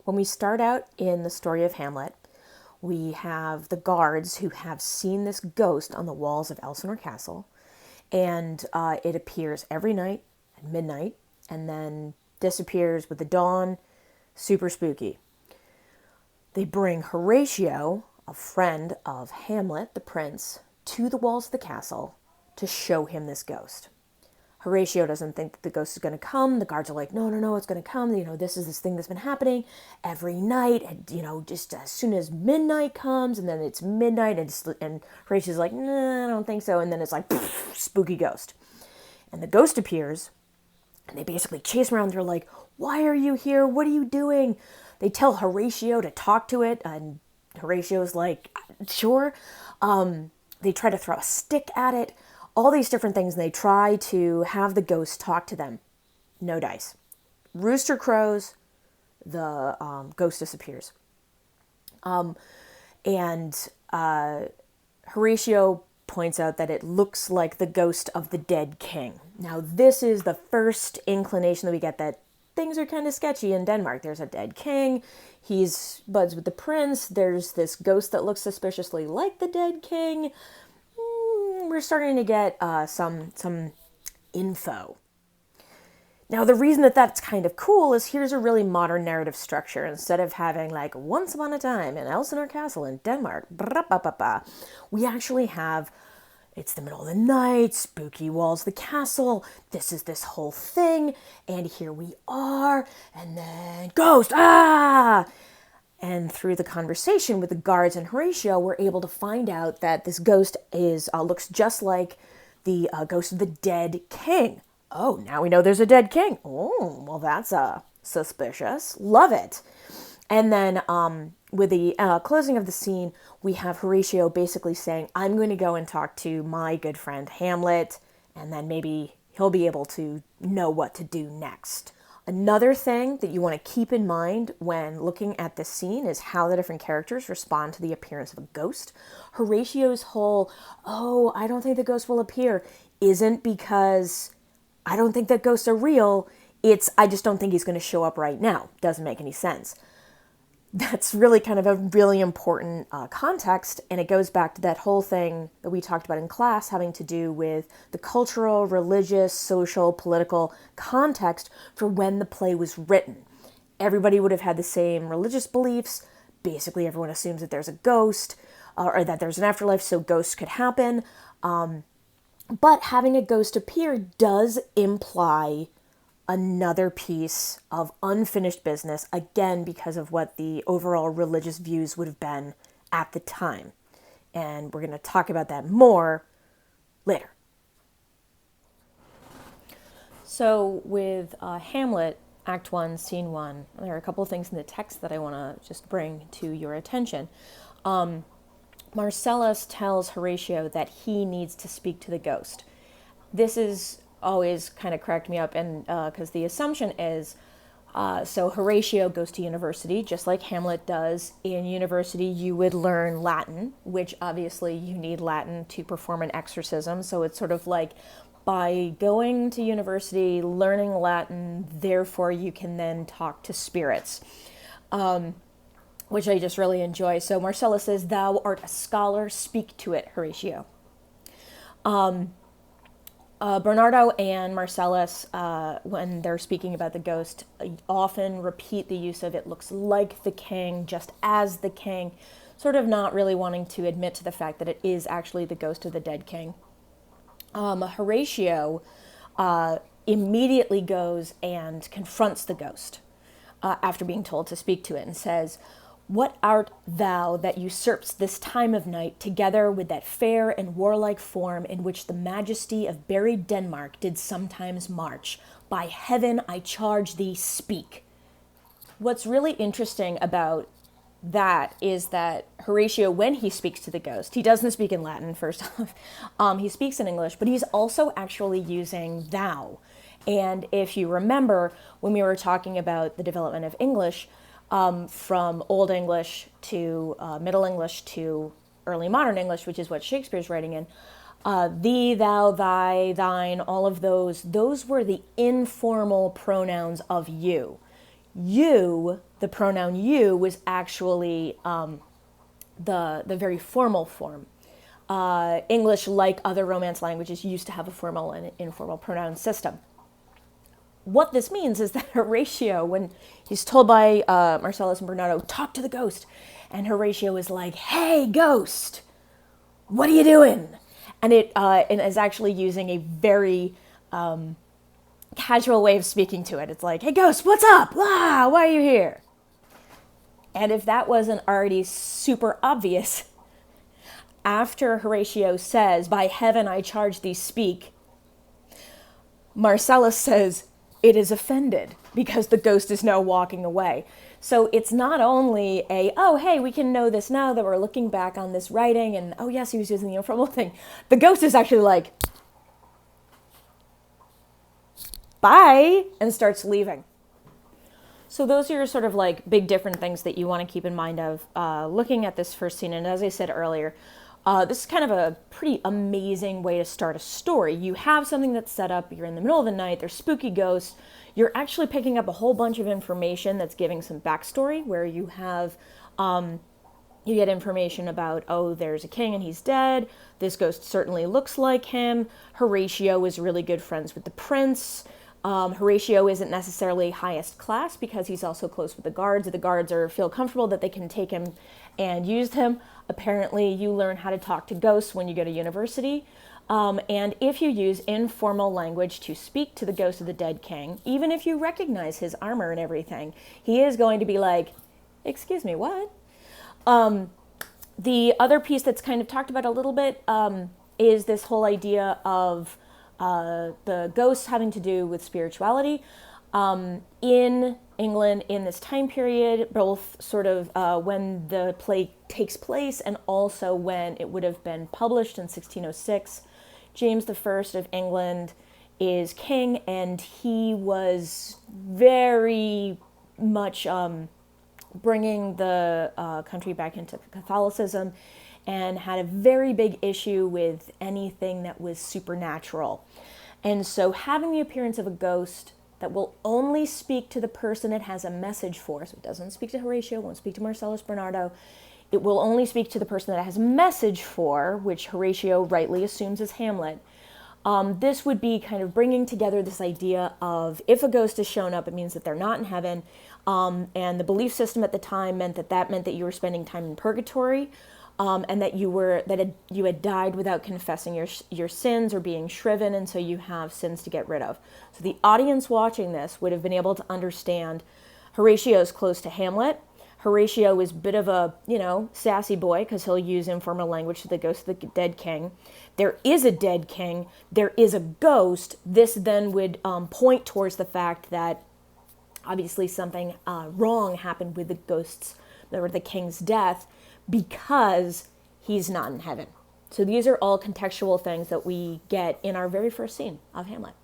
When we start out in the story of Hamlet, we have the guards who have seen this ghost on the walls of Elsinore Castle, and it appears every night at midnight and then disappears with the dawn. Super spooky. They bring Horatio, a friend of Hamlet, the prince, to the walls of the castle to show him this ghost. Horatio doesn't think that the ghost is going to come. The guards are like, no, no, no, it's going to come. This is this thing that's been happening every night. And, just as soon as midnight comes, and then it's midnight, and Horatio's like, nah, I don't think so. And then it's like, poof, spooky ghost. And the ghost appears, and they basically chase him around. They're like, why are you here? What are you doing? They tell Horatio to talk to it, and Horatio's like, sure. They try to throw a stick at it. All these different things, and they try to have the ghost talk to them. No dice. Rooster crows, the ghost disappears. And Horatio points out that it looks like the ghost of the dead king. Now, this is the first inclination that we get that things are kind of sketchy in Denmark. There's a dead king. He's buds with the prince. There's this ghost that looks suspiciously like the dead king. We're starting to get some info. Now, the reason that that's kind of cool is here's a really modern narrative structure. Instead of having like once upon a time in Elsinore Castle in Denmark, we actually have, it's the middle of the night, spooky walls of the castle, this is this whole thing, and here we are, and then ghost, ah! And through the conversation with the guards and Horatio, we're able to find out that this ghost looks just like the ghost of the dead king. Oh, now we know there's a dead king. Oh, well, that's suspicious. Love it. And then with the closing of the scene, we have Horatio basically saying, I'm going to go and talk to my good friend Hamlet, and then maybe he'll be able to know what to do next. Another thing that you want to keep in mind when looking at this scene is how the different characters respond to the appearance of a ghost. Horatio's whole, oh, I don't think the ghost will appear, isn't because I don't think that ghosts are real. It's, I just don't think he's going to show up right now. Doesn't make any sense. That's really kind of a really important context, and it goes back to that whole thing that we talked about in class having to do with the cultural, religious, social, political context for when the play was written. Everybody would have had the same religious beliefs. Basically, everyone assumes that there's a ghost or that there's an afterlife, so ghosts could happen. But having a ghost appear does imply another piece of unfinished business, again, because of what the overall religious views would have been at the time. And we're going to talk about that more later. So with Hamlet, Act 1, Scene 1, there are a couple of things in the text that I want to just bring to your attention. Marcellus tells Horatio that he needs to speak to the ghost. This is always kind of cracked me up, and because the assumption is, so Horatio goes to university, just like Hamlet does. In university, you would learn Latin, which obviously you need Latin to perform an exorcism, so it's sort of like by going to university, learning Latin, therefore you can then talk to spirits, which I just really enjoy. So Marcellus says, thou art a scholar, speak to it, Horatio. Bernardo and Marcellus, when they're speaking about the ghost, often repeat the use of it looks like the king, just as the king, sort of not really wanting to admit to the fact that it is actually the ghost of the dead king. Horatio immediately goes and confronts the ghost after being told to speak to it and says, what art thou that usurpst this time of night together with that fair and warlike form in which the majesty of buried Denmark did sometimes march? By heaven, I charge thee, speak. What's really interesting about that is that Horatio, when he speaks to the ghost, he doesn't speak in Latin, first off. He speaks in English, but he's also actually using thou. And if you remember, when we were talking about the development of English, from Old English to Middle English to early modern English, which is what Shakespeare's writing in, thee, thou, thy, thine, all of those were the informal pronouns of you. You, the pronoun you, was actually the very formal form. English, like other Romance languages, used to have a formal and informal pronoun system. What this means is that Horatio, when he's told by Marcellus and Bernardo, talk to the ghost, and Horatio is like, hey, ghost, what are you doing? And it is actually using a very casual way of speaking to it. It's like, hey, ghost, what's up? Ah, why are you here? And if that wasn't already super obvious, after Horatio says, by heaven I charge thee, speak, Marcellus says, it is offended, because the ghost is now walking away. So it's not only oh, hey, we can know this now that we're looking back on this writing, and oh yes, he was using the informal thing. The ghost is actually like, bye, and starts leaving. So those are sort of like big different things that you want to keep in mind of looking at this first scene. And as I said earlier, this is kind of a pretty amazing way to start a story. You have something that's set up, you're in the middle of the night, there's spooky ghosts, you're actually picking up a whole bunch of information that's giving some backstory, where you have, you get information about, oh, there's a king and he's dead, this ghost certainly looks like him, Horatio is really good friends with the prince, Horatio isn't necessarily highest class because he's also close with the guards. The guards feel comfortable that they can take him and use him. Apparently, you learn how to talk to ghosts when you go to university. And if you use informal language to speak to the ghost of the dead king, even if you recognize his armor and everything, he is going to be like, excuse me, what? The other piece that's kind of talked about a little bit is this whole idea of the ghosts having to do with spirituality. In England, in this time period, both sort of when the play takes place and also when it would have been published in 1606, James I of England is king, and he was very much bringing the country back into Catholicism, and had a very big issue with anything that was supernatural. And so having the appearance of a ghost that will only speak to the person it has a message for, so it doesn't speak to Horatio, won't speak to Marcellus Bernardo, it will only speak to the person that it has a message for, which Horatio rightly assumes is Hamlet. This would be kind of bringing together this idea of, if a ghost has shown up, it means that they're not in heaven, and the belief system at the time meant that you were spending time in purgatory, and that you had died without confessing your sins or being shriven, and so you have sins to get rid of. So the audience watching this would have been able to understand Horatio's close to Hamlet. Horatio is a bit of a, sassy boy, because he'll use informal language to the ghost of the dead king. There is a dead king. There is a ghost. This then would point towards the fact that obviously something wrong happened with the ghosts, or the king's death, because he's not in heaven. So these are all contextual things that we get in our very first scene of Hamlet.